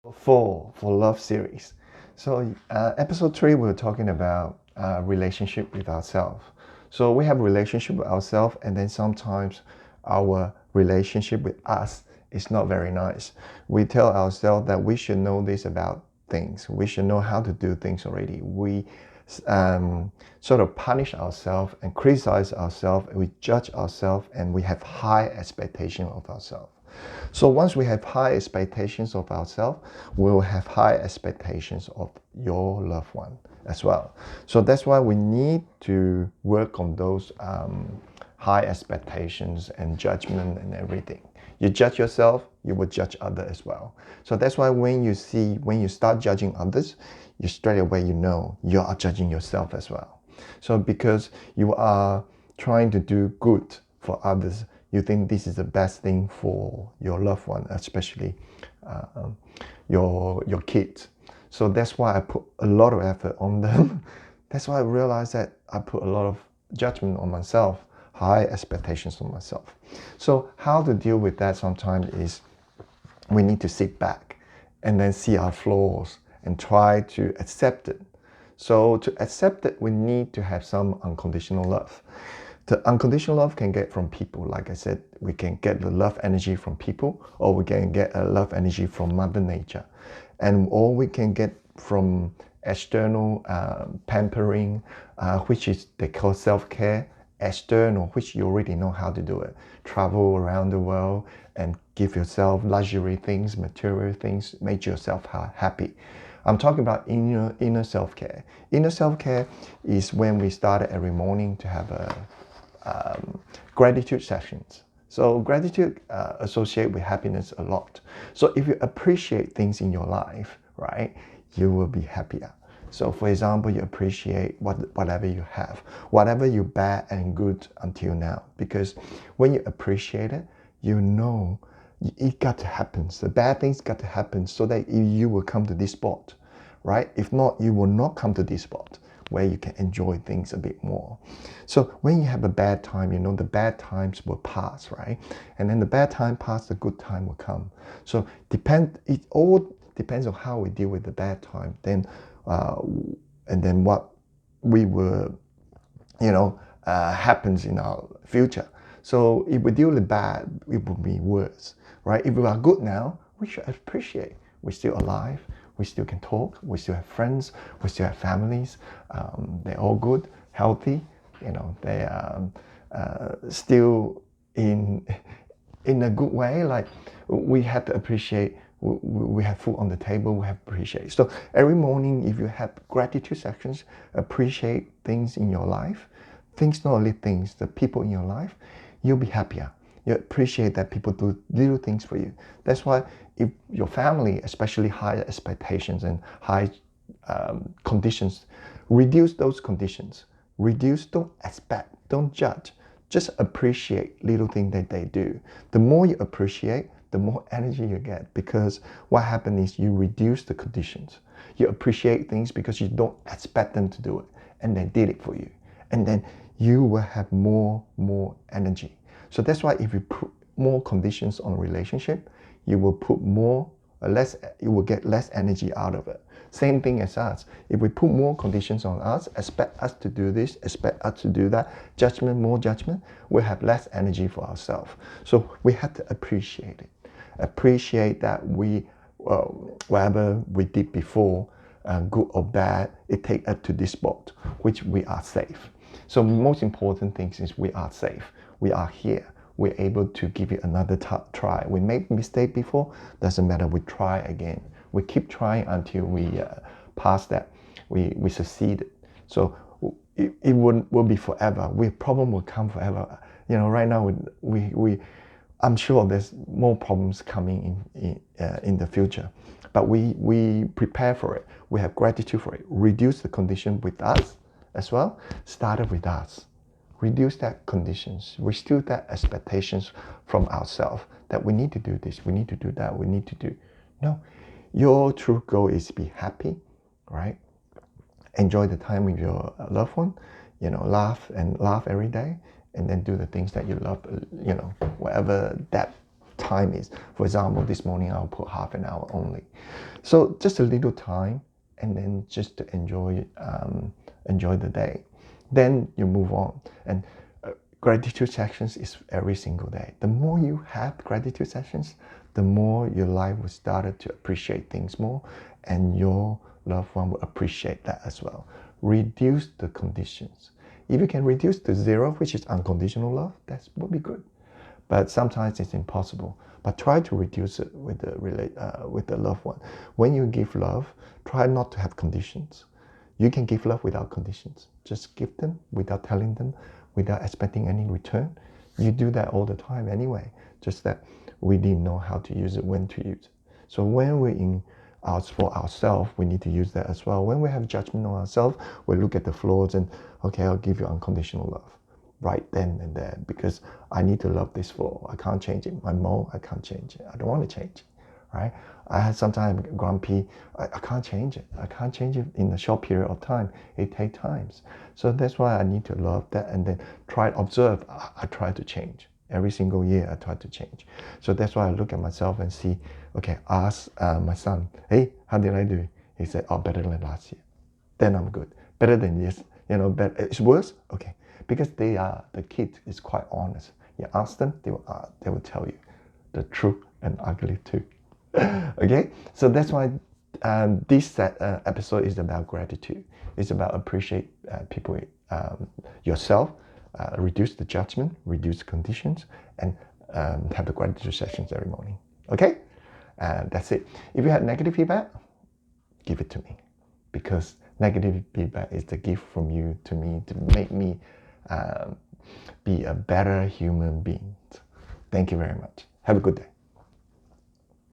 For love series. So episode 3 we're talking about relationship with ourselves. So we have relationship with ourselves, and then sometimes our relationship with us is not very nice. We tell ourselves that we should know this about things. We should know how to do things already. We sort of punish ourselves and criticize ourselves. We judge ourselves, and we have high expectation of ourselves. So once we have high expectations of ourselves, we'll have high expectations of your loved one as well. So that's why we need to work on those high expectations and judgment and everything. You judge yourself, you will judge others as well. So that's why when you start judging others, you straight away you know you are judging yourself as well. So because you are trying to do good for others, you think this is the best thing for your loved one, especially your kids. So that's why I put a lot of effort on them. That's why I realized that I put a lot of judgment on myself, high expectations on myself. So how to deal with that sometimes is we need to sit back and then see our flaws and try to accept it. So to accept it, we need to have some unconditional love. The unconditional love can get from people. Like I said, we can get the love energy from people, or we can get a love energy from Mother Nature, or we can get from external pampering, which is they call self-care. External, which you already know how to do it. Travel around the world and give yourself luxury things, material things, make yourself happy. I'm talking about inner self-care. Inner self-care is when we start every morning to have a gratitude sessions. So gratitude associate with happiness a lot. So if you appreciate things in your life, right, you will be happier. So for example, you appreciate whatever you have, whatever you bad and good until now. Because when you appreciate it, you know it got to happen. The bad things got to happen so that you will come to this spot, right? If not, you will not come to this spot where you can enjoy things a bit more. So when you have a bad time, you know the bad times will pass, right? And then the bad time pass, the good time will come. So it all depends on how we deal with the bad time. And then what we will, happens in our future. So if we deal with bad, it will be worse, right? If we are good now, we should appreciate we're still alive, we still can talk, we still have friends, we still have families. They're all good, healthy. They are still in a good way. Like we have to appreciate. We have food on the table. We have to appreciate. So every morning, if you have gratitude sections, appreciate things in your life. Things, not only things, the people in your life, you'll be happier. You appreciate that people do little things for you. That's why if your family, especially high expectations and high conditions, reduce those conditions. Reduce, don't expect, don't judge. Just appreciate little things that they do. The more you appreciate, the more energy you get, because what happens is you reduce the conditions. You appreciate things because you don't expect them to do it, and they did it for you. And then you will have more energy. So that's why if you put more conditions on a relationship, you will put you will get less energy out of it. Same thing as us. If we put more conditions on us, expect us to do this, expect us to do that, more judgment, we'll have less energy for ourselves. So we have to appreciate it. Appreciate that whatever we did before, good or bad, it takes us to this spot, which we are safe. So most important thing is we are safe. We are here. We're able to give it another try. We made mistake before, doesn't matter, we try again. We keep trying until we pass that, we succeed. So it will be forever. Problem will come forever. Right now I'm sure there's more problems coming in the future, but we prepare for it. We have gratitude for it. Reduce the condition with us as well. Started with us. Reduce that conditions. Reduce that expectations from ourselves that we need to do this, we need to do that, we need to do. No, your true goal is to be happy, right? Enjoy the time with your loved one. Laugh every day, and then do the things that you love. Whatever that time is. For example, this morning I'll put half an hour only. So just a little time, and then just to enjoy the day. Then you move on. And gratitude sessions is every single day. The more you have gratitude sessions, the more your life will start to appreciate things more, and your loved one will appreciate that as well. Reduce the conditions. If you can reduce to 0, which is unconditional love, that would be good. But sometimes it's impossible. But try to reduce it with the loved one. When you give love, try not to have conditions. You can give love without conditions. Just give them without telling them, without expecting any return. You do that all the time anyway. Just that we didn't know how to use it, when to use it. So when we're in for ourselves, we need to use that as well. When we have judgment on ourselves, we look at the flaws and, okay, I'll give you unconditional love right then and there, because I need to love this flaw. I can't change it. My mole, I can't change it. I don't want to change it, right? I had sometimes grumpy. I can't change it. I can't change it in a short period of time. It takes times. So that's why I need to love that, and then observe. I try to change. Every single year I try to change. So that's why I look at myself and see, okay, ask my son, hey, how did I do? He said, oh, better than last year. Then I'm good. Better than this, but it's worse? Okay. Because the kid is quite honest. You ask them, they will tell you the truth and ugly too. Okay? So that's why this episode is about gratitude. It's about appreciate people, yourself, reduce the judgment, reduce conditions, and have the gratitude sessions every morning. Okay? That's it. If you have negative feedback, give it to me, because negative feedback is the gift from you to me to make me be a better human being. Thank you very much. Have a good day.